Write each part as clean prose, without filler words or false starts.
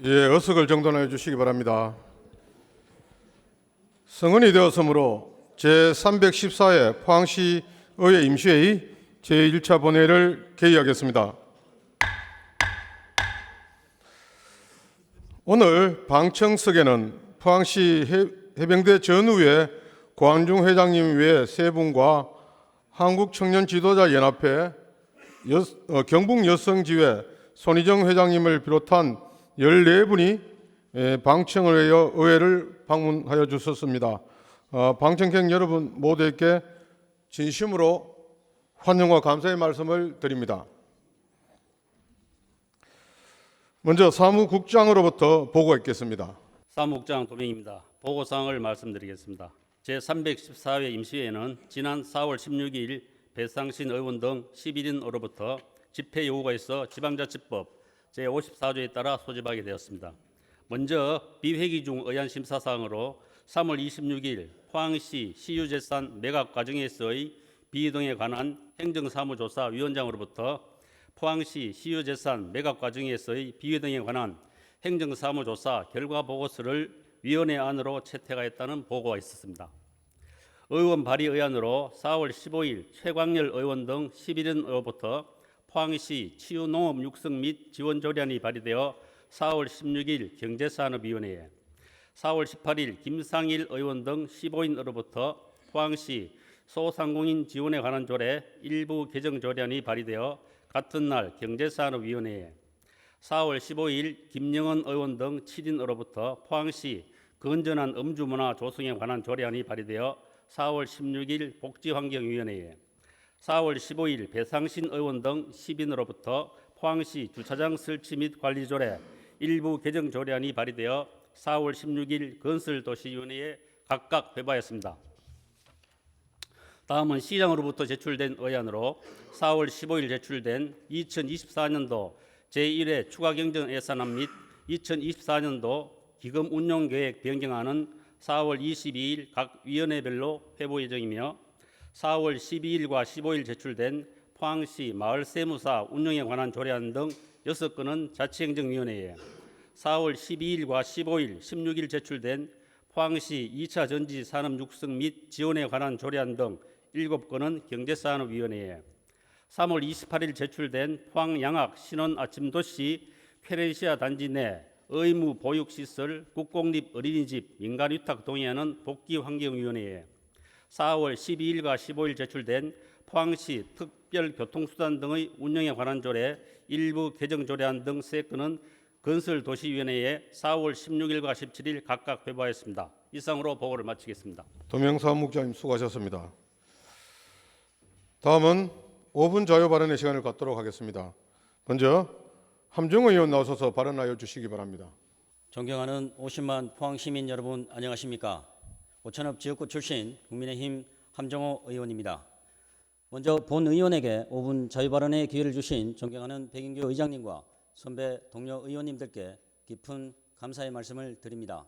예, 어석을 정돈해 주시기 바랍니다. 성은이 되었으므로 제314회 포항시 의회 임시회의 제1차 본회의를 개의하겠습니다. 오늘 방청석에는 포항시 해병대 전우회 고한중 회장님 외 세 분과 한국청년지도자연합회 경북여성지회 손희정 회장님을 비롯한 14분이 방청을 위하여 의회를 방문하여 주셨습니다. 방청객 여러분 모두에게 진심으로 환영과 감사의 말씀을 드립니다. 먼저 사무국장으로부터 보고가 있겠습니다. 사무국장 도명입니다. 보고사항을 말씀드리겠습니다. 제314회 임시회는 지난 4월 16일 배상신 의원 등 11인으로부터 집회 요구가 있어 지방자치법 제54조에 따라 소집하게 되었습니다. 먼저 비회기 중 의안 심사사항으로 3월 26일 포항시 시유재산 매각 과정에서의 비이동에 관한 행정사무조사위원장으로부터 포항시 시유재산 매각 과정에서의 비위 등에 관한 행정사무조사 결과보고서를 위원회 안으로 채택하였다는 보고가 있었습니다. 의원 발의 의안으로 4월 15일 최광열 의원 등 11인으로부터 포항시 치유농업 육성 및 지원 조례안이 발의되어 4월 16일 경제산업위원회에, 4월 18일 김상일 의원 등 15인으로부터 포항시 소상공인 지원에 관한 조례 일부 개정 조례안이 발의되어 같은 날 경제산업위원회에, 4월 15일 김영은 의원 등 7인으로부터 포항시 건전한 음주문화 조성에 관한 조례안이 발의되어 4월 16일 복지환경위원회에, 4월 15일 배상신 의원 등 10인으로부터 포항시 주차장 설치 및 관리 조례 일부 개정 조례안이 발의되어 4월 16일 건설도시위원회에 각각 회부하였습니다. 다음은 시장으로부터 제출된 의안으로 4월 15일 제출된 2024년도 제1회 추가경정 예산안 및 2024년도 기금 운용계획 변경안은 4월 22일 각 위원회별로 회부 예정이며, 4월 12일과 15일 제출된 포항시 마을세무사 운영에 관한 조례안 등 6건은 자치행정위원회에, 4월 12일과 15일, 16일 제출된 포항시 2차 전지 산업 육성 및 지원에 관한 조례안 등 7건은 경제산업위원회에, 3월 28일 제출된 포항 양악 신원 아침도시 쾌레시아 단지 내 의무 보육시설 국공립 어린이집 민간위탁 동의안은 복지환경위원회에, 4월 12일과 15일 제출된 포항시 특별교통수단 등의 운영에 관한 조례 일부 개정 조례안 등 3건은 건설도시위원회에 4월 16일과 17일 각각 회부하였습니다. 이상으로 보고를 마치겠습니다. 도명사무국장님 수고하셨습니다. 다음은 5분 자유 발언의 시간을 갖도록 하겠습니다. 먼저 함정호 의원 나오셔서 발언하여 주시기 바랍니다. 존경하는 50만 포항시민 여러분 안녕하십니까? 오천읍 지역구 출신 국민의힘 함정호 의원입니다. 먼저 본 의원에게 5분 자유 발언의 기회를 주신 존경하는 백인규 의장님과 선배 동료 의원님들께 깊은 감사의 말씀을 드립니다.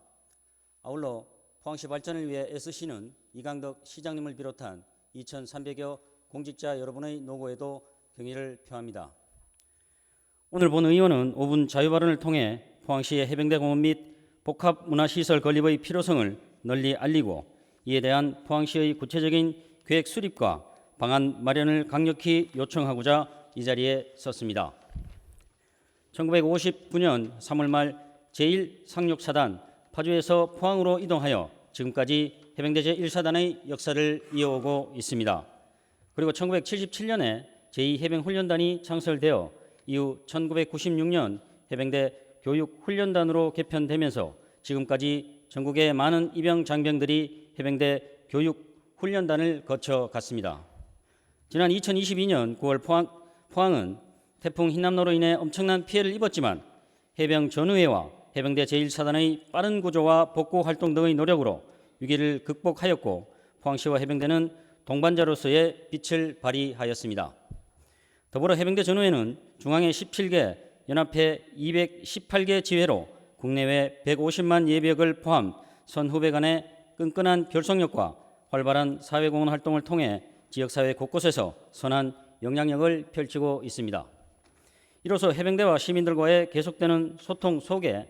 아울러 포항시 발전을 위해 애쓰시는 이강덕 시장님을 비롯한 2,300여 공직자 여러분의 노고에도 경의를 표합니다. 오늘 본 의원은 5분 자유 발언을 통해 포항시의 해병대 공원 및 복합문화시설 건립의 필요성을 널리 알리고, 이에 대한 포항시의 구체적인 계획 수립과 방안 마련을 강력히 요청하고자 이 자리에 섰습니다. 1959년 3월 말 제1상륙사단 파주에서 포항으로 이동하여 지금까지 해병대 제1사단의 역사를 이어오고 있습니다. 그리고 1977년에 제2해병훈련단이 창설되어 이후 1996년 해병대 교육훈련단으로 개편되면서 지금까지 전국의 많은 입영 장병들이 해병대 교육훈련단을 거쳐갔습니다. 지난 2022년 9월 포항은 태풍 흰남노로 인해 엄청난 피해를 입었지만 해병 전우회와 해병대 제1사단의 빠른 구조와 복구 활동 등의 노력으로 위기를 극복하였고, 포항시와 해병대는 동반자로서의 빛을 발휘하였습니다. 더불어 해병대 전우회는 중앙에 17개, 연합회 218개 지회로 국내외 150만 예비역을 포함 선후배 간의 끈끈한 결속력과 활발한 사회공헌 활동을 통해 지역사회 곳곳에서 선한 영향력을 펼치고 있습니다. 이로써 해병대와 시민들과의 계속되는 소통 속에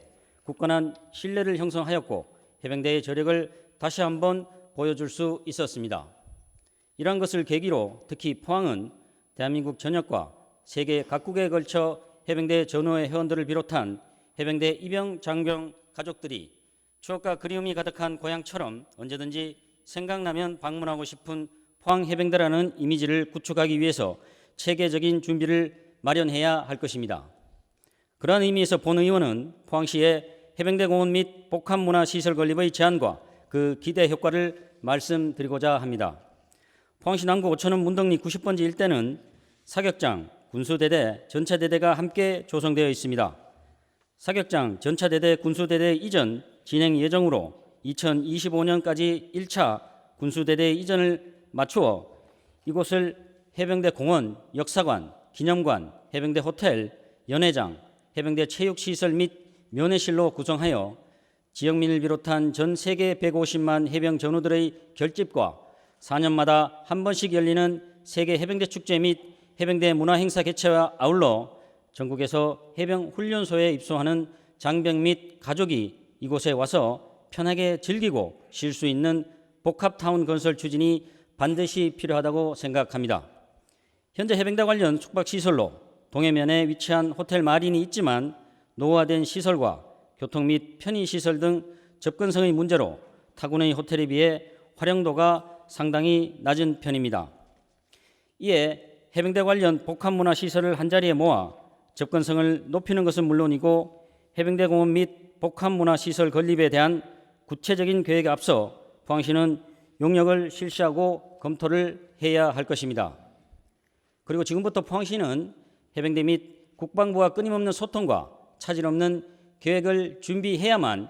굳건한 신뢰를 형성하였고 해병대의 저력을 다시 한번 보여줄 수 있었습니다. 이러한 것을 계기로 특히 포항은 대한민국 전역과 세계 각국에 걸쳐 해병대 전후의 회원들을 비롯한 해병대 입영 장병 가족들이 추억과 그리움이 가득한 고향처럼 언제든지 생각나면 방문하고 싶은 포항 해병대라는 이미지를 구축하기 위해서 체계적인 준비를 마련해야 할 것입니다. 그러한 의미에서 본 의원은 포항시의 해병대 공원 및 복합문화시설 건립의 제안과 그 기대 효과를 말씀드리고자 합니다. 포항시 남구 5천원 문덕리 90번지 일대는 사격장, 군수대대, 전차대대가 함께 조성되어 있습니다. 사격장, 전차대대, 군수대대 이전 진행 예정으로 2025년까지 1차 군수대대 이전을 맞추어 이곳을 해병대 공원, 역사관, 기념관, 해병대 호텔, 연회장, 해병대 체육시설 및 면회실로 구성하여 지역민을 비롯한 전 세계 150만 해병 전우들의 결집과 4년마다 한 번씩 열리는 세계 해병대 축제 및 해병대 문화행사 개최와 아울러 전국에서 해병 훈련소에 입소하는 장병 및 가족이 이곳에 와서 편하게 즐기고 쉴 수 있는 복합타운 건설 추진이 반드시 필요하다고 생각합니다. 현재 해병대 관련 숙박시설로 동해면에 위치한 호텔 마린이 있지만 노후화된 시설과 교통 및 편의시설 등 접근성의 문제로 타군의 호텔에 비해 활용도가 상당히 낮은 편입니다. 이에 해병대 관련 복합문화시설을 한자리에 모아 접근성을 높이는 것은 물론이고 해병대 공원 및 복합문화시설 건립에 대한 구체적인 계획에 앞서 포항시는 용역을 실시하고 검토를 해야 할 것입니다. 그리고 지금부터 포항시는 해병대 및 국방부와 끊임없는 소통과 차질 없는 계획을 준비해야만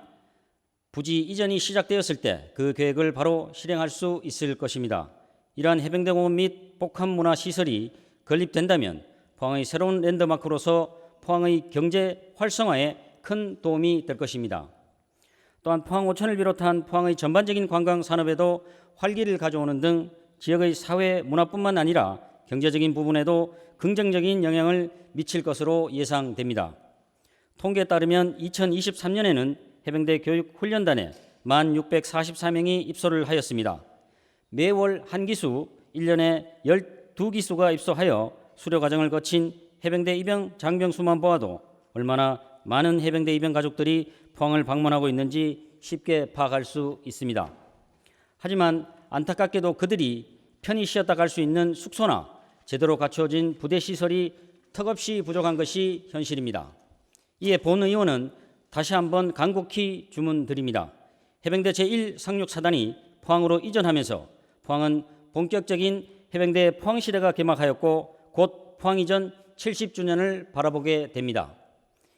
부지 이전이 시작되었을 때 그 계획을 바로 실행할 수 있을 것입니다. 이러한 해병대 공원 및 복합문화시설이 건립된다면 포항의 새로운 랜드마크로서 포항의 경제 활성화에 큰 도움이 될 것입니다. 또한 포항 오천을 비롯한 포항의 전반적인 관광 산업에도 활기를 가져오는 등 지역의 사회 문화뿐만 아니라 경제적인 부분에도 긍정적인 영향을 미칠 것으로 예상됩니다. 통계에 따르면 2023년에는 해병대 교육훈련단에 1,644명이 입소를 하였습니다. 매월 한 기수, 1년에 12기수가 입소하여 수료 과정을 거친 해병대 입영 장병 수만 보아도 얼마나 많은 해병대 입영 가족들이 포항을 방문하고 있는지 쉽게 파악할 수 있습니다. 하지만 안타깝게도 그들이 편히 쉬었다 갈 수 있는 숙소나 제대로 갖추어진 부대 시설이 턱없이 부족한 것이 현실입니다. 이에 본 의원은 다시 한번 간곡히 주문드립니다. 해병대 제1상륙사단이 포항으로 이전하면서 포항은 본격적인 해병대 포항시대가 개막하였고 곧 포항 이전 70주년을 바라보게 됩니다.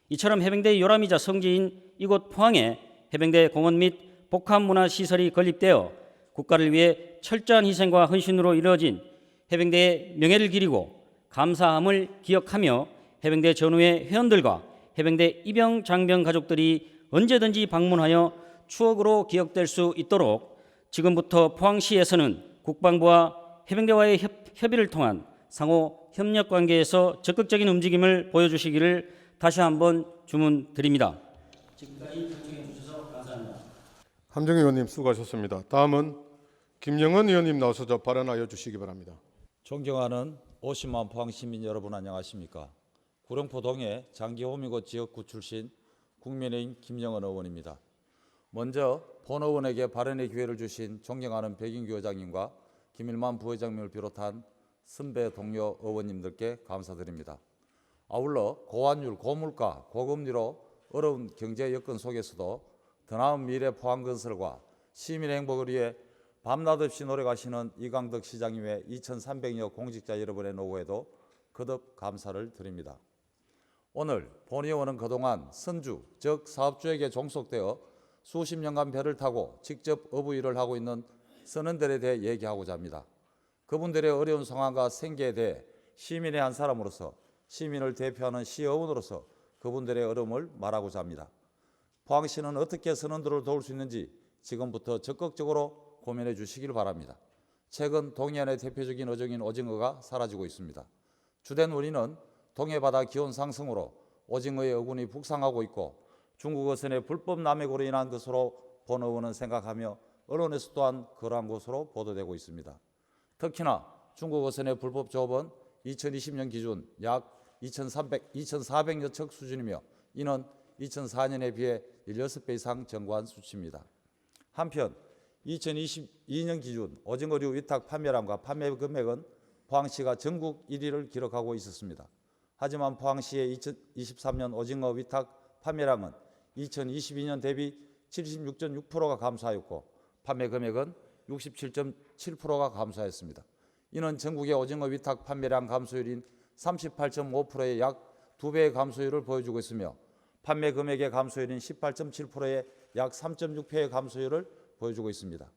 이처럼 해병대의 요람이자 성지인 이곳 포항에 해병대 공원 및 복합문화시설이 건립되어 국가를 위해 철저한 희생과 헌신으로 이루어진 해병대의 명예를 기리고 감사함을 기억하며 해병대 전후의 회원들과 해병대 입영 장병 가족들이 언제든지 방문하여 추억으로 기억될 수 있도록 지금부터 포항시에서는 국방부와 해병대와의 협의를 통한 상호 협력 관계에서 적극적인 움직임을 보여주시기를 다시 한번 주문드립니다. 지금까지 경청해 주셔서 감사합니다. 함정희 의원님 수고하셨습니다. 다음은 김영은 의원님 나오셔서 발언하여 주시기 바랍니다. 존경하는 50만 포항 시민 여러분 안녕하십니까? 구룡포 동해 장기호미곶 지역구 출신 국민의힘 김영은 의원입니다. 먼저 본 의원에게 발언의 기회를 주신 존경하는 백인규 의장님과 김일만 부회장님을 비롯한 선배 동료 의원님들께 감사드립니다. 아울러 고환율, 고물가, 고금리로 어려운 경제 여건 속에서도 더 나은 미래 포항건설과 시민의 행복을 위해 밤낮 없이 노력하시는 이강덕 시장님 외 2,300여 공직자 여러분의 노고에도 거듭 감사를 드립니다. 오늘 본 의원은 그동안 선주, 즉 사업주에게 종속되어 수십 년간 배를 타고 직접 어부 일을 하고 있는 선원들에 대해 얘기하고자 합니다. 그분들의 어려운 상황과 생계에 대해 시민의 한 사람으로서 시민을 대표하는 시의원으로서 그분들의 어려움을 말하고자 합니다. 포항시는 어떻게 선원들을 도울 수 있는지 지금부터 적극적으로 고민해 주시길 바랍니다. 최근 동해안의 대표적인 어종인 오징어가 사라지고 있습니다. 주된 원인은 동해바다 기온 상승으로 오징어의 어군이 북상하고 있고 중국 어선의 불법 남획으로 인한 것으로 본 의원은 생각하며 언론에서 또한 그러한 것으로 보도되고 있습니다. 특히나 중국 어선의 불법 조업은 2020년 기준 약 2,400여 척 수준이며 이는 2004년에 비해 16배 이상 증가한 수치입니다. 한편 2022년 기준 오징어류 위탁 판매량과 판매 금액은 포항시가 전국 1위를 기록하고 있었습니다. 하지만 포항시의 2023년 오징어 위탁 판매량은 2022년 대비 76.6%가 감소하였고 판매 금액은 67.7%가 감소하였습니다. 이는 전국의 오징어 위탁 판매량 감소율인 38.5%의 약 2배의 감소율을 보여주고 있으며 판매 금액의 감소율인 18.7%의 약 3.6배의 감소율을 보여주고 있습니다.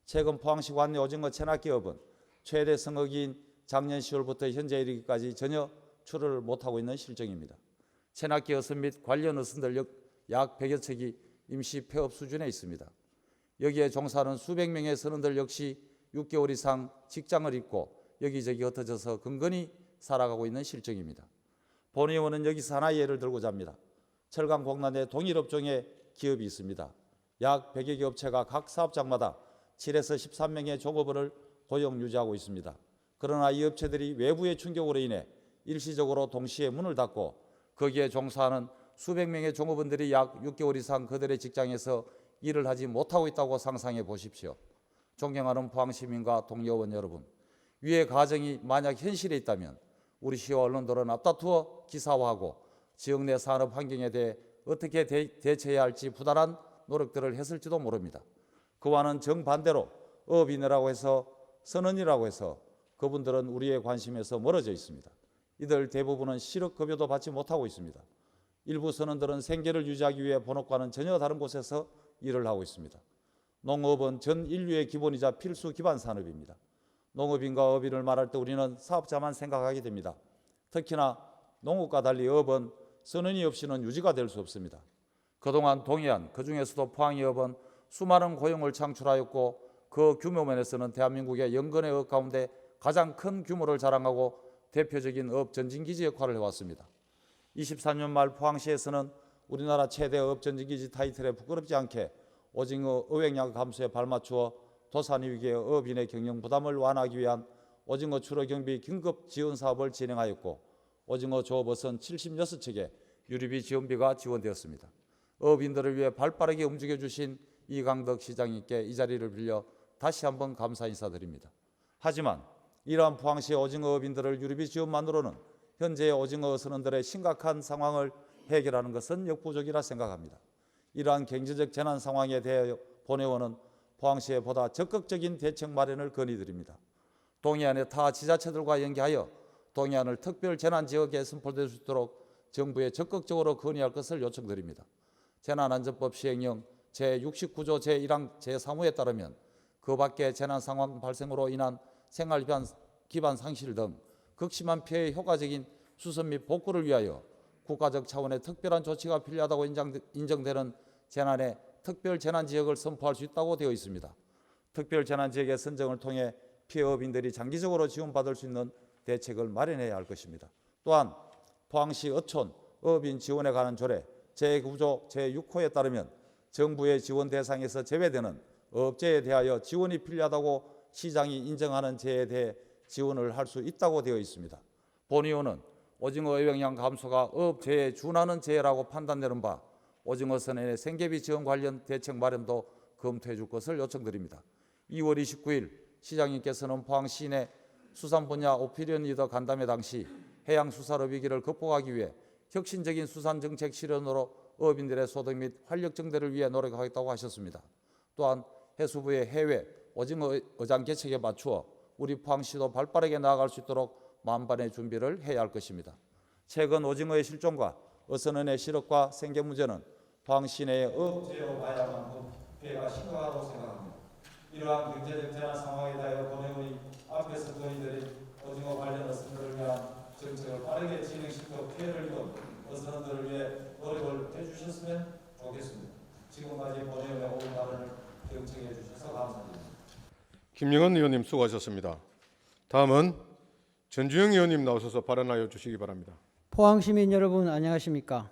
최근 포항시 관내 오징어 체납기업은 최대 성역인 작년 10월부터 현재 이르기까지 전혀 출하를 못하고 있는 실정입니다. 체납기 어선 및 관련 어선들 약 100여 척이 임시 폐업 수준에 있습니다. 여기에 종사하는 수백 명의 선원들 역시 6개월 이상 직장을 잃고 여기저기 흩어져서 근근히 살아가고 있는 실정입니다. 본 의원은 여기서 하나의 예를 들고자 합니다. 철강공단의 동일업종의 기업이 있습니다. 약 100여 개 업체가 각 사업장마다 7에서 13명의 종업원을 고용 유지하고 있습니다. 그러나 이 업체들이 외부의 충격으로 인해 일시적으로 동시에 문을 닫고 거기에 종사하는 수백 명의 종업원들이 약 6개월 이상 그들의 직장에서 일을 하지 못하고 있다고 상상해 보십시오. 존경하는 포항시민과 동료원 여러분, 위의 가정이 만약 현실에 있다면 우리 시와 언론들은 앞다투어 기사화하고 지역 내 산업 환경에 대해 어떻게 대처해야 할지 부단한 노력들을 했을지도 모릅니다. 그와는 정반대로 업인이라고 해서 선언이라고 해서 그분들은 우리의 관심에서 멀어져 있습니다. 이들 대부분은 실업급여도 받지 못하고 있습니다. 일부 선원들은 생계를 유지하기 위해 본업과는 전혀 다른 곳에서 일을 하고 있습니다. 농업은 전 인류의 기본이자 필수 기반 산업입니다. 농업인과 업인을 말할 때 우리는 사업자만 생각하게 됩니다. 특히나 농업과 달리 업은 선언이 없이는 유지가 될 수 없습니다. 그동안 동해안, 그중에서도 포항의 업은 수많은 고용을 창출하였고 그 규모 면에서는 대한민국의 연근의 업 가운데 가장 큰 규모를 자랑하고 대표적인 업 전진기지 역할을 해왔습니다. 23년 말 포항시에서는 우리나라 최대 업 전진기지 타이틀에 부끄럽지 않게 오징어 어획량 감소에 발맞추어 도산 위기의 업인의 경영 부담을 완화하기 위한 오징어 출하 경비 긴급 지원 사업을 진행하였고 오징어 조업어선 76척에 유류비 지원비가 지원되었습니다. 업인들을 위해 발빠르게 움직여주신 이강덕 시장님께 이 자리를 빌려 다시 한번 감사 인사드립니다. 하지만 이러한 포항시의 오징어 업인들을 유류비 지원만으로는 현재의 오징어 선원들의 심각한 상황을 해결하는 것은 역부족이라 생각합니다. 이러한 경제적 재난 상황에 대해 본 의원은 포항시에 보다 적극적인 대책 마련을 건의드립니다. 동해안의 타 지자체들과 연계하여 동해안을 특별 재난 지역에 선포될 수 있도록 정부에 적극적으로 건의할 것을 요청드립니다. 재난안전법 시행령 제69조 제1항 제3호에 따르면 그 밖의 재난 상황 발생으로 인한 생활 기반 상실 등 극심한 피해의 효과적인 수습 및 복구를 위하여 국가적 차원의 특별한 조치가 필요하다고 인정되는 재난의 특별 재난 지역을 선포할 수 있다고 되어 있습니다. 특별 재난 지역의 선정을 통해 피해 업인들이 장기적으로 지원받을 수 있는 대책을 마련해야 할 것입니다. 또한 포항시 어촌 업인 지원에 관한 조례 제9조 제6호에 따르면 정부의 지원 대상에서 제외되는 업체에 대하여 지원이 필요하다고 시장이 인정하는 재에 대해 지원을 할 수 있다고 되어 있습니다. 본 의원은 오징어 어획량 감소가 업재에 준하는 재해라고 판단되는 바 오징어 선원의 생계비 지원 관련 대책 마련도 검토해 줄 것을 요청드립니다. 2월 29일 시장님께서는 포항시 내 수산 분야 오피니언 리더 간담회 당시 해양 수산업 위기를 극복하기 위해 혁신적인 수산 정책 실현으로 업인들의 소득 및 활력 증대를 위해 노력하겠다고 하셨습니다. 또한 해수부의 해외 오징어 어장 개척에 맞추어 우리 포항시도 발빠르게 나아갈 수 있도록 만반의 준비를 해야 할 것입니다. 최근 오징어의 실종과 어선원의 실업과 생계 문제는 포항시 내의 업재로 봐야 할 만큼 피해가 심각하다고 생각합니다. 이러한 경제적 재난 상황에 대하여 본 의원이 앞에서 건의드린 오징어 관련 어선들을 위한 정책을 빠르게 진행시켜 피해를 입은 어선원들을 위해 노력을 해주셨으면 좋겠습니다. 지금까지 본 의원의 오늘 발언을 경청해 주셔서 감사드립니다. 김영은 의원님 수고하셨습니다. 다음은 전주영 의원님 나오셔서 발언하여 주시기 바랍니다. 포항 시민 여러분 안녕하십니까?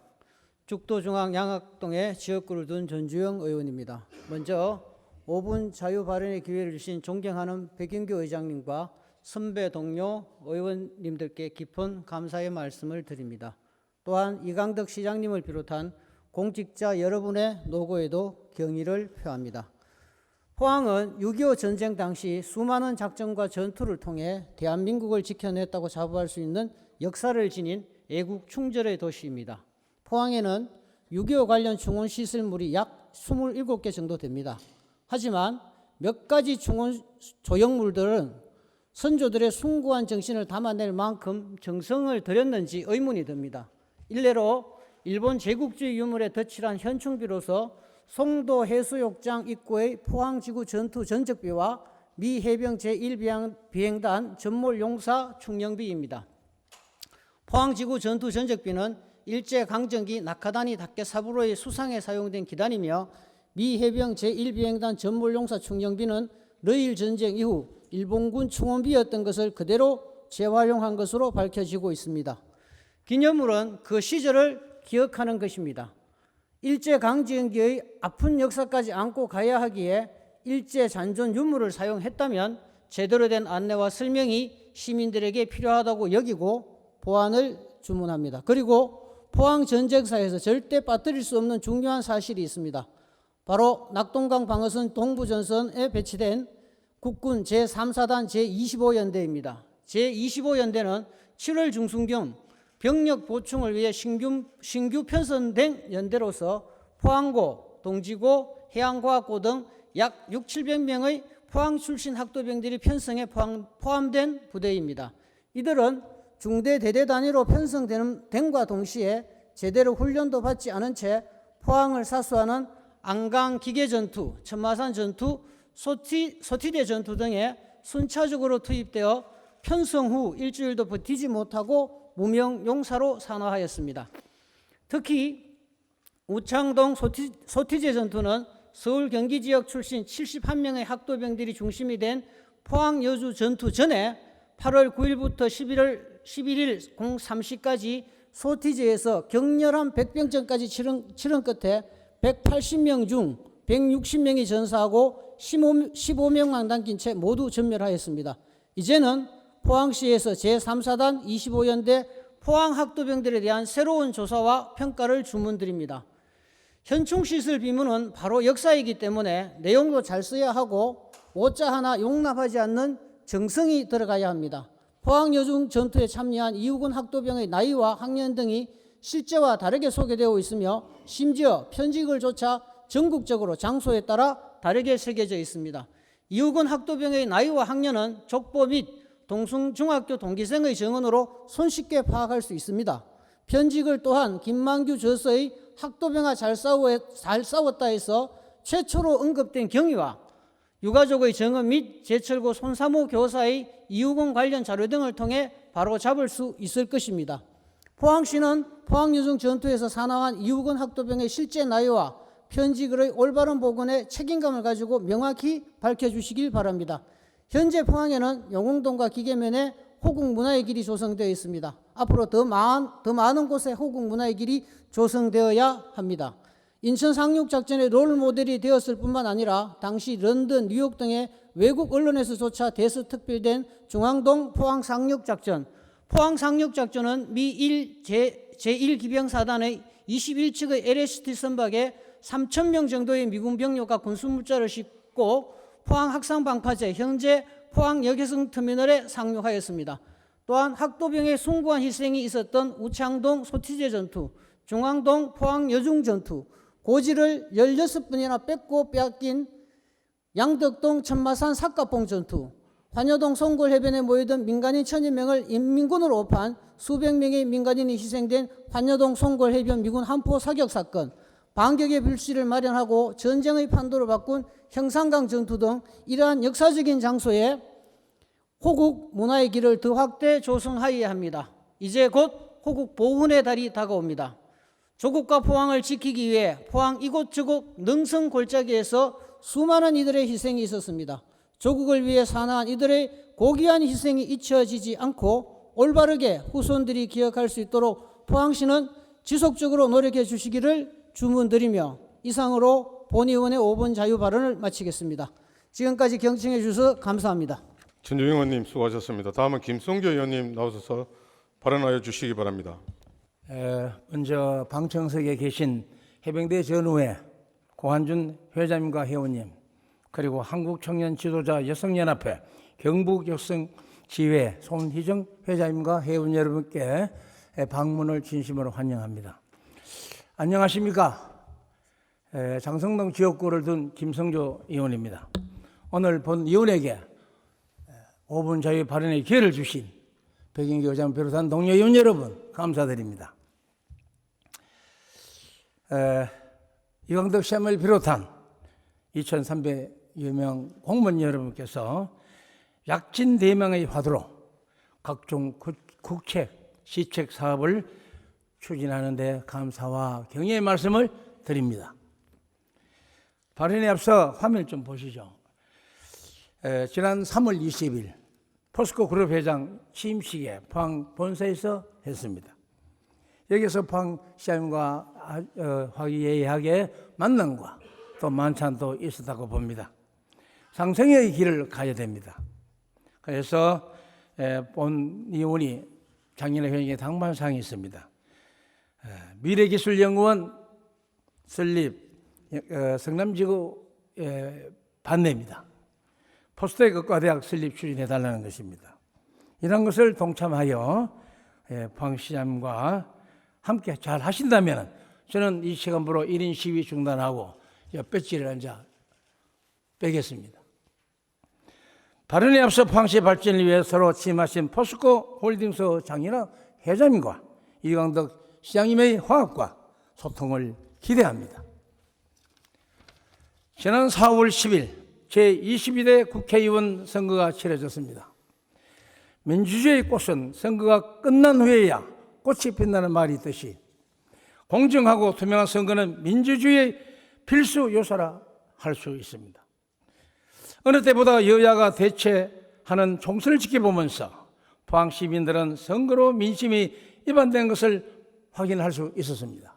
죽도중앙양학동에 지역구를 둔 전주영 의원입니다. 먼저 5분 자유 발언의 기회를 주신 존경하는 백인규 의장님과 선배 동료 의원님들께 깊은 감사의 말씀을 드립니다. 또한 이강덕 시장님을 비롯한 공직자 여러분의 노고에도 경의를 표합니다. 포항은 6.25 전쟁 당시 수많은 작전과 전투를 통해 대한민국을 지켜냈다고 자부할 수 있는 역사를 지닌 애국 충절의 도시입니다. 포항에는 6.25 관련 충원 시설물이 약 27개 정도 됩니다. 하지만 몇 가지 충원 조형물들은 선조들의 숭고한 정신을 담아낼 만큼 정성을 들였는지 의문이 듭니다. 일례로 일본 제국주의 유물에 덧칠한 현충비로서 송도 해수욕장 입구의 포항지구 전투 전적비와 미 해병 제1비행단 전몰용사 충령비입니다. 포항지구 전투 전적비는 일제강점기 낙하단이 다케사부로의 수상에 사용된 기단이며 미 해병 제1비행단 전몰용사 충령비는 러일 전쟁 이후 일본군 충원비였던 것을 그대로 재활용한 것으로 밝혀지고 있습니다. 기념물은 그 시절을 기억하는 것입니다. 일제강점기의 아픈 역사까지 안고 가야 하기에 일제 잔존 유물을 사용했다면 제대로 된 안내와 설명이 시민들에게 필요하다고 여기고 보완을 주문합니다. 그리고 포항 전쟁사에서 절대 빠뜨릴 수 없는 중요한 사실이 있습니다. 바로 낙동강 방어선 동부전선에 배치된 국군 제3사단 제25연대입니다. 제25연대는 7월 중순경 병력 보충을 위해 신규 편성된 연대로서 포항고, 동지고, 해양과학고 등 약 600~700명의 포항 출신 학도병들이 편성에 포함된 부대입니다. 이들은 중대 대대 단위로 편성됨과 동시에 제대로 훈련도 받지 않은 채 포항을 사수하는 안강 기계 전투, 천마산 전투, 소티대 전투 등에 순차적으로 투입되어 편성 후 일주일도 버티지 못하고 무명 용사로 산화하였습니다. 특히 우창동 소티제 전투는 서울 경기 지역 출신 71명의 학도병들이 중심이 된 포항 여주 전투 전에 8월 9일부터 11일 03시까지 소티제에서 격렬한 백병전까지 치른 끝에 180명 중 160명이 전사하고 15명만 남긴 채 모두 전멸하였습니다. 이제는 포항시에서 제3사단 25연대 포항학도병들에 대한 새로운 조사와 평가를 주문드립니다. 현충시설 비문은 바로 역사이기 때문에 내용도 잘 써야 하고 오자 하나 용납하지 않는 정성이 들어가야 합니다. 포항여중 전투에 참여한 이후군 학도병의 나이와 학년 등이 실제와 다르게 소개되어 있으며 심지어 편지글조차 전국적으로 장소에 따라 다르게 새겨져 있습니다. 이후군 학도병의 나이와 학년은 족보 및 동숭중학교 동기생의 정언으로 손쉽게 파악할 수 있습니다. 편지글 또한 김만규 저서의 학도병아 잘 싸웠다 해서 최초로 언급된 경위와 유가족의 정언 및 제철고 손사모 교사의 이후군 관련 자료 등을 통해 바로 잡을 수 있을 것입니다. 포항시는 포항여중 전투에서 사망한 이후군 학도병의 실제 나이와 편지글의 올바른 복원에 책임감을 가지고 명확히 밝혀주시길 바랍니다. 현재 포항에는 영웅동과 기계면에 호국 문화의 길이 조성되어 있습니다. 앞으로 더 많은 곳에 호국 문화의 길이 조성되어야 합니다. 인천 상륙작전의 롤모델이 되었을 뿐만 아니라 당시 런던, 뉴욕 등의 외국 언론에서조차 대서특필된 중앙동 포항상륙작전. 포항상륙작전은 미 제1기병사단의 21척의 LST 선박에 3,000명 정도의 미군 병력과 군수물자를 싣고 포항 학상방파제 현재 포항 역해성 터미널에 상륙하였습니다. 또한 학도병의 숭고한 희생이 있었던 우창동 소티제 전투, 중앙동 포항 여중 전투, 고지를 16번이나 뺏고 빼앗긴 양덕동 천마산 삭가봉 전투, 환여동 송골 해변에 모이던 민간인 1,000여 명을 인민군으로 업한 수백 명의 민간인이 희생된 환여동 송골 해변 미군 한포 사격 사건, 반격의 불씨를 마련하고 전쟁의 판도를 바꾼 형산강 전투 등 이러한 역사적인 장소에 호국 문화의 길을 더 확대 조성하여야 합니다. 이제 곧 호국 보훈의 달이 다가옵니다. 조국과 포항을 지키기 위해 포항 이곳저곳 능선 골짜기에서 수많은 이들의 희생이 있었습니다. 조국을 위해 사나운 이들의 고귀한 희생이 잊혀지지 않고 올바르게 후손들이 기억할 수 있도록 포항시는 지속적으로 노력해 주시기를 주문드리며 이상으로 본의원의 5분 자유 발언을 마치겠습니다. 지금까지 경청해 주셔서 감사합니다. 전주영 의원님 수고하셨습니다. 다음은 김성조 의원님 나오셔서 발언하여 주시기 바랍니다. 먼저 방청석에 계신 해병대 전우회 고한준 회장님과 회원님, 그리고 한국청년지도자 여성연합회 경북여성지회 손희정 회장님과 회원 여러분께 방문을 진심으로 환영합니다. 안녕하십니까? 장성동 지역구를 둔 김성조 의원입니다. 오늘 본 의원에게 5분 자유 발언의 기회를 주신 백인규 의장을 비롯한 동료 의원 여러분 감사드립니다. 이광덕 시장을 비롯한 2,300여 명 공무원 여러분께서 약진대명의 화두로 각종 국책, 시책 사업을 추진하는 데 감사와 경의의 말씀을 드립니다. 발언에 앞서 화면 좀 보시죠. 지난 3월 20일 포스코 그룹 회장 취임식에 포항 본사에서 했습니다. 여기서 포항 시장과 화기애애하게 만남과 또 만찬도 있었다고 봅니다. 상생의 길을 가야 됩니다. 그래서 본 의원이 작년에 회장에 당반상이 있습니다. 미래기술연구원 설립 성남지구 반대입니다. 포스트의 국가대학 설립 추진해달라는 것입니다. 이런 것을 동참하여 포항시장과 함께 잘 하신다면 저는 이 시간부로 1인 시위 중단하고 배지를 앉아 빼겠습니다. 발언에 앞서 포항시 발전을 위해 서로 취임하신 포스코 홀딩스 장인아 회장님과 이광덕 시장님의 화합과 소통을 기대합니다. 지난 4월 10일 제22대 국회의원 선거가 치러졌습니다. 민주주의의 꽃은 선거가 끝난 후에야 꽃이 핀다는 말이 있듯이 공정하고 투명한 선거는 민주주의의 필수 요소라 할 수 있습니다. 어느 때보다 여야가 대체하는 총선을 지켜보면서 포항 시민들은 선거로 민심이 위반된 것을 확인할 수 있었습니다.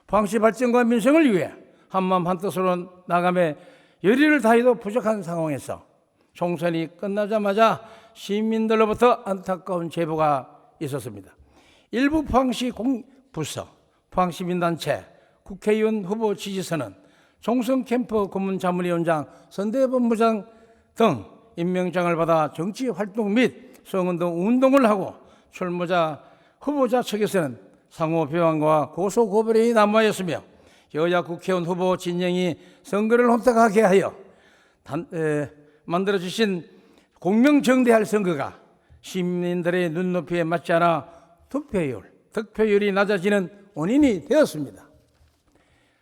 포항시 발전과 민생을 위해 한마음 한뜻으로 나감에 열의를 다해도 부족한 상황에서 총선이 끝나자마자 시민들로부터 안타까운 제보가 있었습니다. 일부 포항시 부서, 포항시민단체, 국회의원 후보 지지서는 총선 캠프 고문자문위원장, 선대본부장 등 임명장을 받아 정치활동 및 선거운동 운동을 하고 출마자 후보자 측에서는 상호 비방과 고소 고발이 난무하였으며 여야 국회의원 후보 진영이 선거를 혼탁하게 하여 만들어주신 공명정대할 선거가 시민들의 눈높이에 맞지 않아 득표율이 낮아지는 원인이 되었습니다.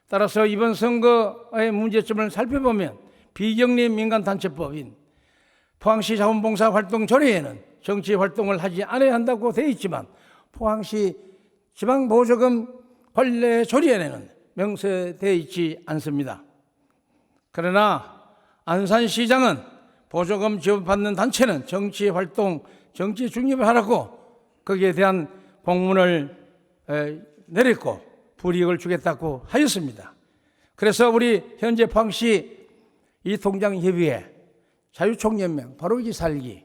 따라서 이번 선거의 문제점을 살펴보면 비경리 민간단체법인 포항시 자원봉사활동 조례에는 정치활동을 하지 않아야 한다고 되어 있지만 포항시 지방보조금 관례 조례에는 명세되어 있지 않습니다. 그러나 안산시장은 보조금 지원받는 단체는 정치활동, 정치 중립을 하라고 거기에 대한 공문을 내렸고 불이익을 주겠다고 하였습니다. 그래서 우리 현재 포항시 이통장협의회, 자유총연맹, 바로기 살기,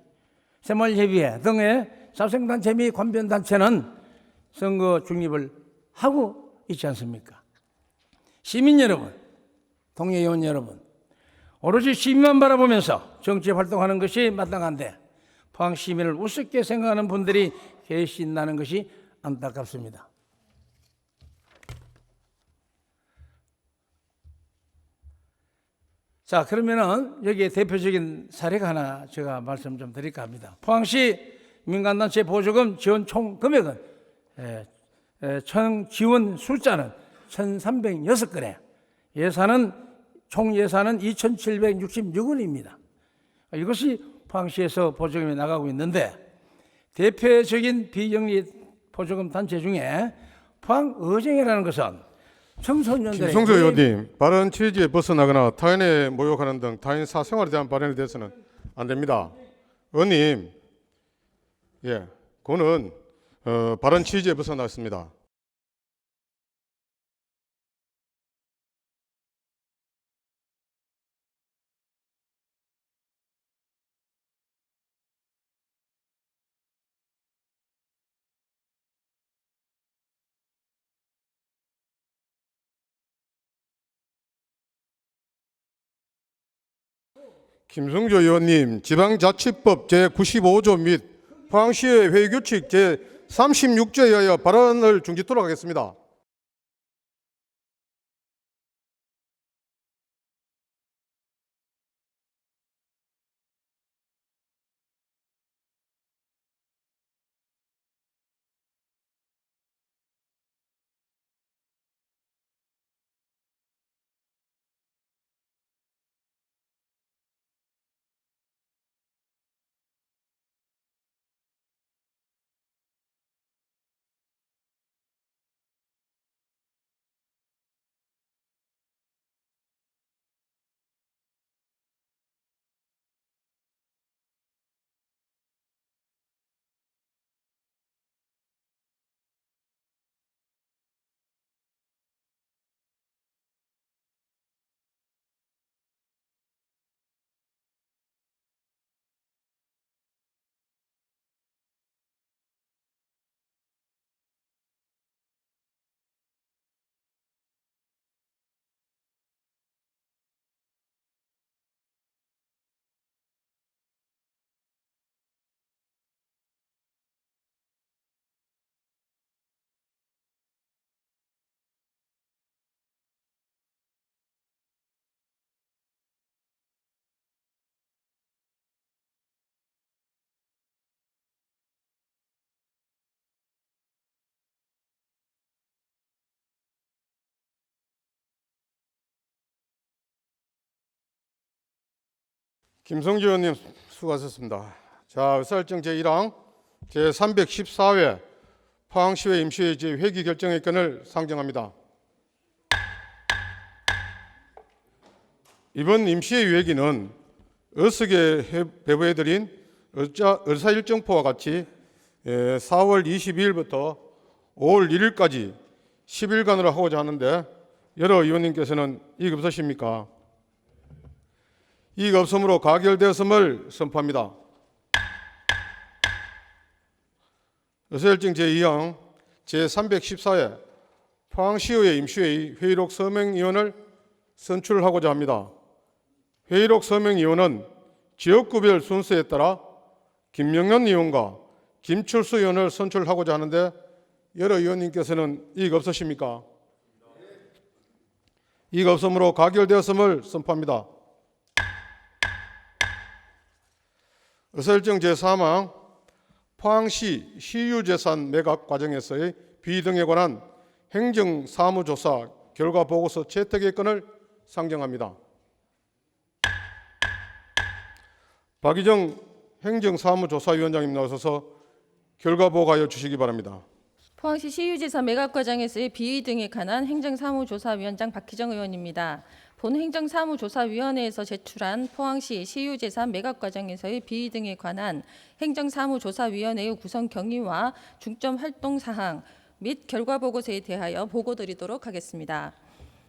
새마을협의회 등의 자생단체 및 관변단체는 선거 중립을 하고 있지 않습니까? 시민 여러분, 동료 의원 여러분, 오로지 시민만 바라보면서 정치 활동하는 것이 마땅한데 포항 시민을 우습게 생각하는 분들이 계신다는 것이 안타깝습니다. 자, 그러면은 여기에 대표적인 사례가 하나 제가 말씀 좀 드릴까 합니다. 포항시 민간단체 보조금 지원 총 금액은 총 지원 숫자는 1,306건에 총 예산은 2,766원입니다. 이것이 포항시에서 보조금이 나가고 있는데 대표적인 비영리 보조금 단체 중에 포항의정이라는 것은 청소년들의 김성조 의원님, 발언 취지에 벗어나거나 타인의 모욕하는 등 타인 사생활에 대한 발언에 대해서는 안 됩니다. 의원님, 그거는 발언 취지에 벗어났습니다. 김성조 의원님, 지방자치법 제95조 및 포항시의 회의규칙 제36조에 의하여 발언을 중지토록 하겠습니다. 김성주 의원님 수고하셨습니다. 자, 의사일정 제1항 제314회 포항시회 임시회의 회기 결정의 건을 상정합니다. 이번 임시회의 회기는 어스게 배부해드린 의사일정표와 같이 4월 22일부터 5월 1일까지 10일간으로 하고자 하는데 여러 의원님께서는 이익 없으십니까? 이익 없음으로 가결되었음을 선포합니다. 의사일정 제2항 제314회 포항시의회 임시회의 회의록 서명위원을 선출하고자 합니다. 회의록 서명위원은 지역구별 순서에 따라 김명년 의원과 김철수 의원을 선출하고자 하는데 여러 의원님께서는 이익 없으십니까? 이익 없음으로 가결되었음을 선포합니다. 의사일정 제3항 포항시 시유재산 매각 과정에서의 비위 등에 관한 행정사무조사 결과 보고서 채택의 건을 상정합니다. 박희정 행정사무조사위원장님 나오셔서 결과 보고하여 주시기 바랍니다. 포항시 시유재산 매각 과정에서의 비위 등에 관한 행정사무조사위원장 박희정 의원입니다. 본 행정사무조사위원회에서 제출한 포항시 시유재산 매각 과정에서의 비위 등에 관한 행정사무조사위원회의 구성 경위와 중점 활동 사항 및 결과 보고서에 대하여 보고드리도록 하겠습니다.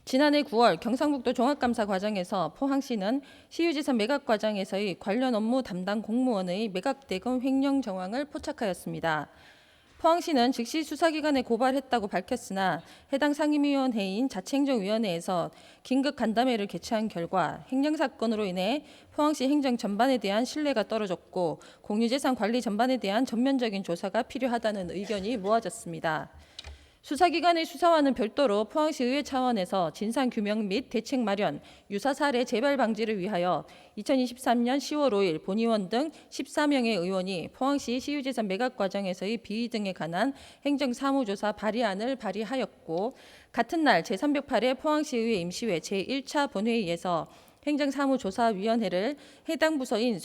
지난해 9월 경상북도 종합감사 과정에서 포항시는 시유재산 매각 과정에서의 관련 업무 담당 공무원의 매각 대금 횡령 정황을 포착하였습니다. 포항시는 즉시 수사기관에 고발했다고 밝혔으나 해당 상임위원회인 자치행정위원회에서 긴급 간담회를 개최한 결과 횡령사건으로 인해 포항시 행정 전반에 대한 신뢰가 떨어졌고 공유재산 관리 전반에 대한 전면적인 조사가 필요하다는 의견이 모아졌습니다. 수사기관의 수사와는 별도로 포항시 의회 차원에서 진상규명 및 대책 마련, 유사 사례 재발 방지를 위하여 2023년 10월 5일 본의원 등 14명의 의원이 포항시 시유재산 매각 과정에서의 비위 등에 관한 행정사무조사 발의안을 발의하였고 같은 날 제308회 포항시의회 임시회 제1차 본회의에서 행정사무조사위원회를 해당 부서의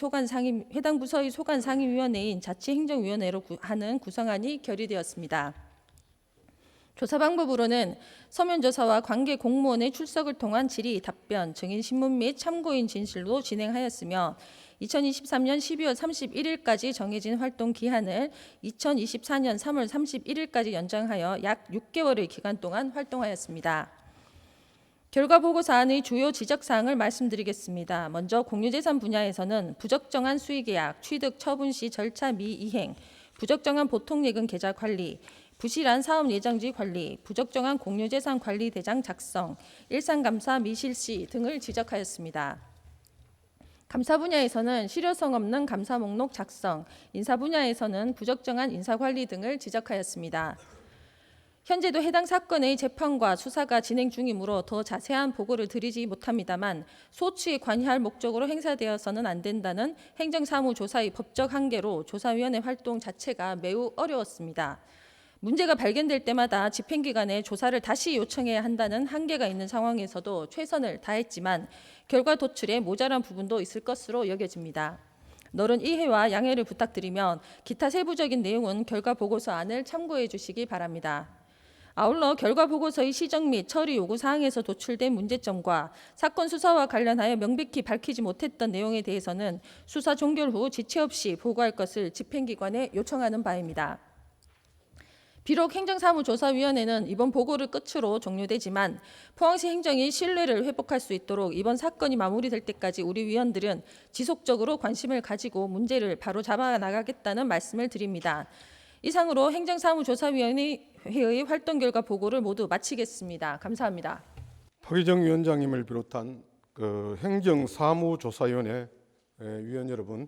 소관상임위원회인 자치행정위원회로 하는 구성안이 결의되었습니다. 조사 방법으로는 서면조사와 관계 공무원의 출석을 통한 질의, 답변, 증인 신문 및 참고인 진술로 진행하였으며 2023년 12월 31일까지 정해진 활동 기한을 2024년 3월 31일까지 연장하여 약 6개월의 기간 동안 활동하였습니다. 결과 보고사안의 주요 지적사항을 말씀드리겠습니다. 먼저 공유재산 분야에서는 부적정한 수의계약, 취득 처분 시 절차 미이행, 부적정한 보통예금 계좌 관리, 부실한 사업 예정지 관리, 부적정한 공유재산 관리 대장 작성, 일상감사 미실시 등을 지적하였습니다. 감사 분야에서는 실효성 없는 감사 목록 작성, 인사 분야에서는 부적정한 인사 관리 등을 지적하였습니다. 현재도 해당 사건의 재판과 수사가 진행 중이므로 더 자세한 보고를 드리지 못합니다만 소추에 관여할 목적으로 행사되어서는 안 된다는 행정사무조사의 법적 한계로 조사위원회 활동 자체가 매우 어려웠습니다. 문제가 발견될 때마다 집행기관에 조사를 다시 요청해야 한다는 한계가 있는 상황에서도 최선을 다했지만 결과 도출에 모자란 부분도 있을 것으로 여겨집니다. 너른 이해와 양해를 부탁드리면 기타 세부적인 내용은 결과 보고서 안을 참고해 주시기 바랍니다. 아울러 결과 보고서의 시정 및 처리 요구 사항에서 도출된 문제점과 사건 수사와 관련하여 명백히 밝히지 못했던 내용에 대해서는 수사 종결 후 지체 없이 보고할 것을 집행기관에 요청하는 바입니다. 비록 행정사무조사위원회는 이번 보고를 끝으로 종료되지만 포항시 행정이 신뢰를 회복할 수 있도록 이번 사건이 마무리될 때까지 우리 위원들은 지속적으로 관심을 가지고 문제를 바로잡아 나가겠다는 말씀을 드립니다. 이상으로 행정사무조사위원회의 활동 결과 보고를 모두 마치겠습니다. 감사합니다. 박희정 위원장님을 비롯한 그 행정사무조사위원회 위원 여러분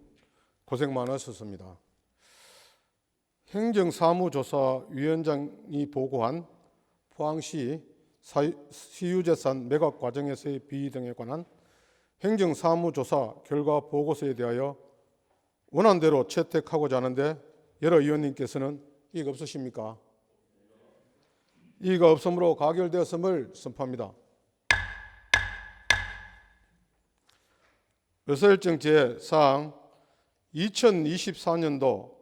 고생 많으셨습니다. 행정사무조사위원장이 보고한 포항시 시유재산 매각 과정에서의 비위 등에 관한 행정사무조사 결과 보고서에 대하여 원안대로 채택하고자 하는데 여러 의원님께서는 이의가 없으십니까? 이의가 없으므로 가결되었음을 선포합니다. 의사일정 제4항 2024년도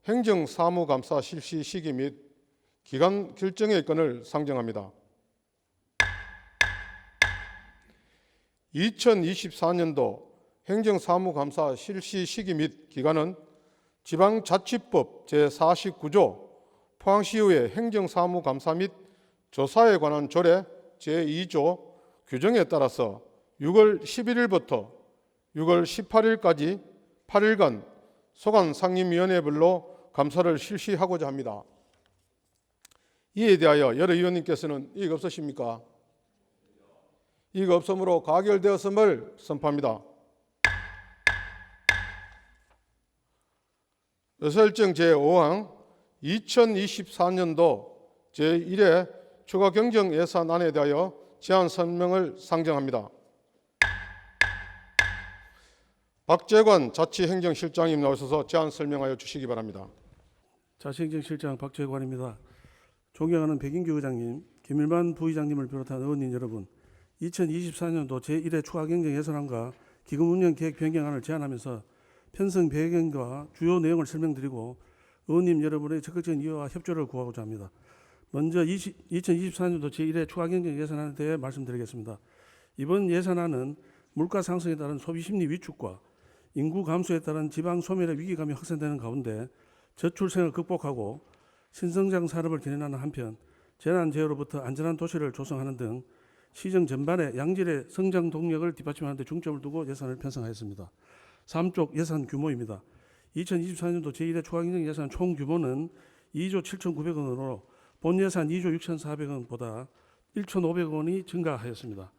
행정사무감사 실시 시기 및 기간 결정의 건을 상정합니다. 2024년도 행정사무감사 실시 시기 및 기간은 지방자치법 제49조 포항시의회 행정사무감사 및 조사에 관한 조례 제2조 규정에 따라서 6월 11일부터 6월 18일까지 8일간 소관상임위원회별로 감사를 실시하고자 합니다. 이에 대하여 여러 의원님께서는 이의가 없으십니까? 이의가 없으므로 가결되었음을 선포합니다. 의사일정 제5항 2024년도 제1회 추가 경정 예산안에 대하여 제안 설명을 상정합니다. 박재관 자치행정실장님 나오셔서 제안 설명하여 주시기 바랍니다. 자치행정실장 박재관입니다. 존경하는 백인규 의장님, 김일만 부의장님을 비롯한 의원님 여러분, 2024년도 제1회 추가경정 예산안과 기금 운영 계획 변경안을 제안하면서 편성 배경과 주요 내용을 설명드리고 의원님 여러분의 적극적인 이해와 협조를 구하고자 합니다. 먼저 2024년도 제1회 추가경정 예산안에 대해 말씀드리겠습니다. 이번 예산안은 물가 상승에 따른 소비 심리 위축과 인구 감소에 따른 지방 소멸의 위기감이 확산되는 가운데 저출생을 극복하고 신성장 산업을 견인하는 한편 재난 재해로부터 안전한 도시를 조성하는 등 시정 전반의 양질의 성장 동력을 뒷받침하는 데 중점을 두고 예산을 편성하였습니다. 3쪽 예산 규모입니다. 2024년도 제1회 추가경정 예산 총 규모는 2조 7,900원으로 본 예산 2조 6,400원보다 1,500원이 증가하였습니다.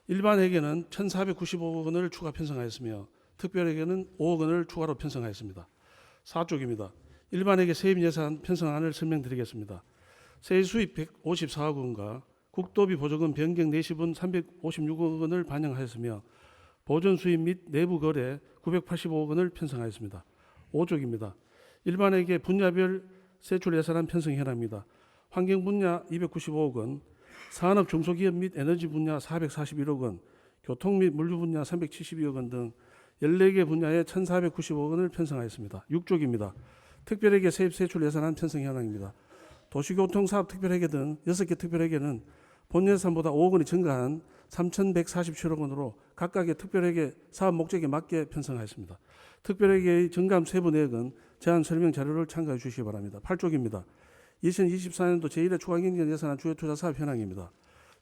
일반회계는 1,495억 원을 추가 편성하였으며 특별회계는 5억 원을 추가로 편성하였습니다. 4쪽입니다. 일반회계 세입 예산 편성안을 설명드리겠습니다. 세수입 154억 원과 국도비 보조금 변경 내시분 356억 원을 반영하였으며 보존 수입 및 내부 거래 985억 원을 편성하였습니다. 5쪽입니다. 일반회계 분야별 세출 예산안 편성 현황입니다. 환경 분야 295억 원, 산업 중소기업 및 에너지 분야 441억 원, 교통 및 물류 분야 372억 원 등 14개 분야에 1,495억 원을 편성하였습니다. 6쪽입니다. 특별회계 세입 세출 예산안 편성 현황입니다. 도시교통사업 특별회계 등 6개 특별회계는 본 예산보다 5억 원이 증가한 3,147억 원으로 각각의 특별회계 사업 목적에 맞게 편성하였습니다. 특별회계의 증감 세부 내역은 제안 설명 자료를 참고해 주시기 바랍니다. 8쪽입니다. 2024년도 제1회 추가경정 예산안 주요 투자 사업 현황입니다.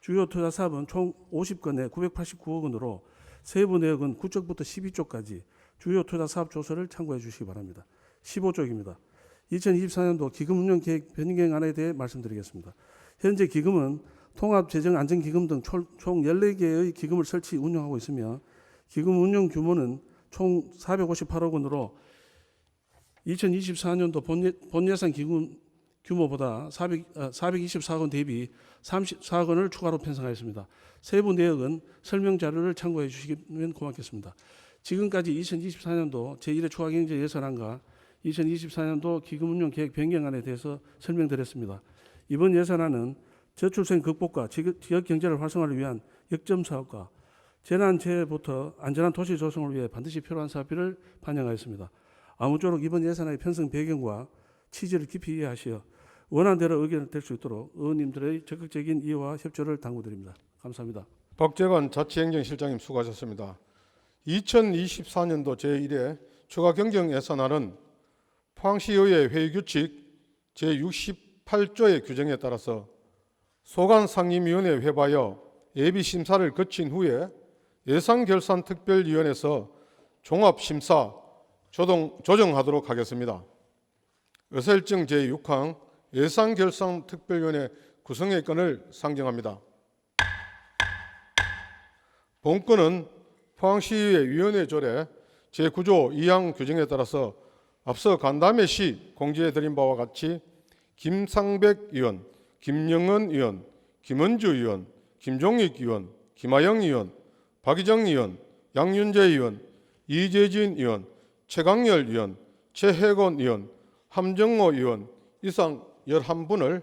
주요 투자 사업은 총 50건에 989억 원으로 세부 내역은 9쪽부터 12쪽까지 주요 투자 사업 조서를 참고해 주시기 바랍니다. 15쪽입니다. 2024년도 기금 운영 계획 변경안에 대해 말씀드리겠습니다. 현재 기금은 통합재정안전기금 등 총 14개의 기금을 설치 운영하고 있으며 기금 운영 규모는 총 458억 원으로 2024년도 본 예산 기금 규모보다 424억 원 대비 34억 원을 추가로 편성하였습니다. 세부 내역은 설명 자료를 참고해 주시면 고맙겠습니다. 지금까지 2024년도 제1회 추가경제 예산안과 2024년도 기금운용 계획 변경안에 대해서 설명드렸습니다. 이번 예산안은 저출생 극복과 지역 경제를 활성화를 위한 역점 사업과 재난재해부터 안전한 도시 조성을 위해 반드시 필요한 사업비를 반영하였습니다. 아무쪼록 이번 예산안의 편성 배경과 취지를 깊이 이해하시어 원안대로 의견을 낼 수 있도록 의원님들의 적극적인 이해와 협조를 당부드립니다. 감사합니다. 박재관 자치행정실장님 수고하셨습니다. 2024년도 제1회 추가경정 예산안은 포항시의회 회의규칙 제68조의 규정에 따라서 소관상임위원회 회부하여 예비심사를 거친 후에 예산결산특별위원회에서 종합심사 조정하도록 하겠습니다. 의사일정 제6항 예산결산특별위원회 구성의 건을 상정합니다. 본건은 포항시의회 위원회 조례 제9조 2항 규정에 따라서 앞서 간담회 시 공지해드린 바와 같이 김상백 의원, 김영은 의원, 김은주 의원, 김종익 의원, 김하영 의원, 박희정 의원, 양윤재 의원, 이재진 의원, 최강열 의원, 최혜곤 의원, 함정호 의원 이상 11분을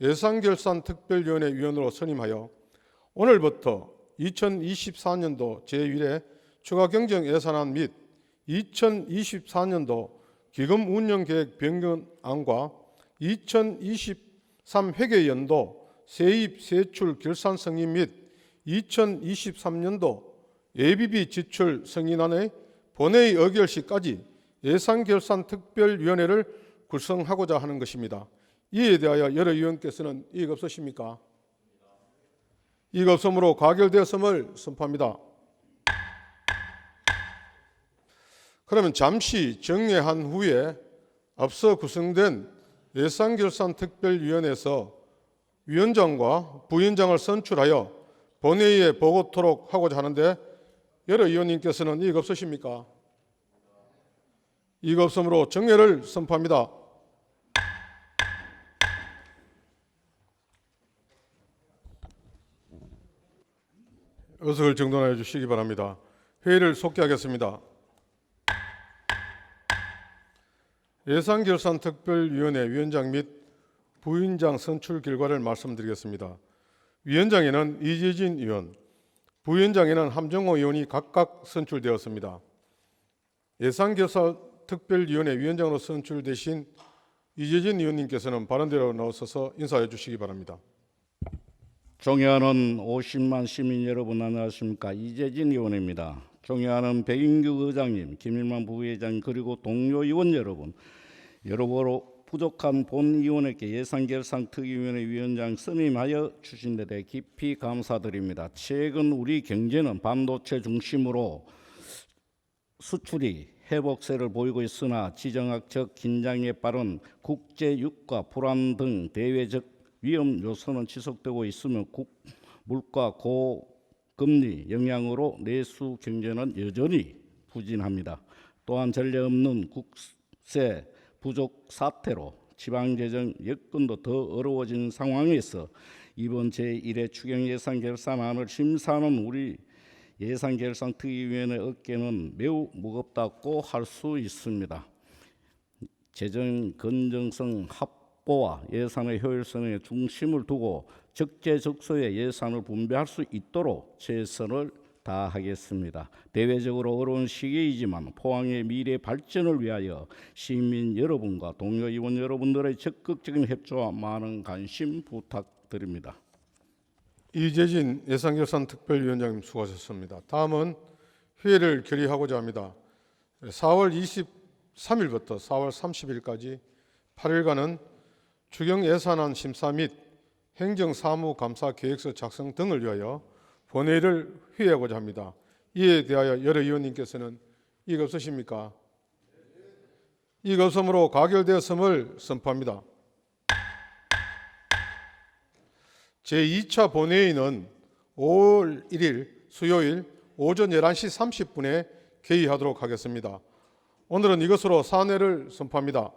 예산결산특별위원회 위원으로 선임하여 오늘부터 2024년도 제1회 추가경정 예산안 및 2024년도 기금운용계획 변경안과 2023 회계연도 세입 세출 결산 승인 및 2023년도 예비비 지출 승인안의 본회의 의결 시까지 예산결산특별위원회를 구성하고자 하는 것입니다. 이에 대하여 여러 의원께서는 이의가 없으십니까? 이의가 없으므로 가결되었음을 선포합니다. 그러면 잠시 정회한 후에 앞서 구성된 예산결산특별위원회에서 위원장과 부위원장을 선출하여 본회의에 보고토록 하고자 하는데 여러 의원님께서는 이의가 없으십니까? 이의가 없으므로 정회를 선포합니다. 의석을 정돈하여 주시기 바랍니다. 회의를 속기하겠습니다. 예산결산특별위원회 위원장 및 부위원장 선출 결과를 말씀드리겠습니다. 위원장에는 이재진 의원, 부위원장에는 함정호 의원이 각각 선출되었습니다. 예산결산특별위원회 위원장으로 선출되신 이재진 의원님께서는 발언대로 나오셔서 인사해 주시기 바랍니다. 존경하는 50만 시민 여러분 안녕하십니까? 이재진 의원입니다. 존경하는 백인규 의장님, 김일만 부회장 그리고 동료 의원 여러분, 여러모로 부족한 본의원에게 예산결산특위위원회 위원장 선임하여 주신 데 대해 깊이 감사드립니다. 최근 우리 경제는 반도체 중심으로 수출이 회복세를 보이고 있으나 지정학적 긴장에 따른 국제 유가 불안 등 대외적 위험 요소는 지속되고 있으며 물가 고금리 영향으로 내수 경제는 여전히 부진합니다. 또한 전례 없는 국세 부족 사태로 지방재정 여건도 더 어려워진 상황에서 이번 제1회 추경예산결산안을 심사하는 우리 예산결산특위위원회 어깨는 매우 무겁다고 할 수 있습니다. 재정 건전성 확보와 예산의 효율성에 중심을 두고 적재적소에 예산을 분배할 수 있도록 최선을 다하겠습니다. 대외적으로 어려운 시기이지만 포항의 미래 발전을 위하여 시민 여러분과 동료 의원 여러분들의 적극적인 협조와 많은 관심 부탁드립니다. 이재진 예산결산특별위원장님 수고하셨습니다. 다음은 회의를 결의하고자 합니다. 4월 23일부터 4월 30일까지 8일간은 추경예산안 심사 및 행정사무감사 계획서 작성 등을 위하여 본회의를 회의하고자 합니다. 이에 대하여 여러 의원님께서는 이의가 없으십니까? 이의가 없으므로 가결되었음을 선포합니다. 제2차 본회의는 5월 1일 수요일 오전 11시 30분에 개의하도록 하겠습니다. 오늘은 이것으로 사내를 선포합니다.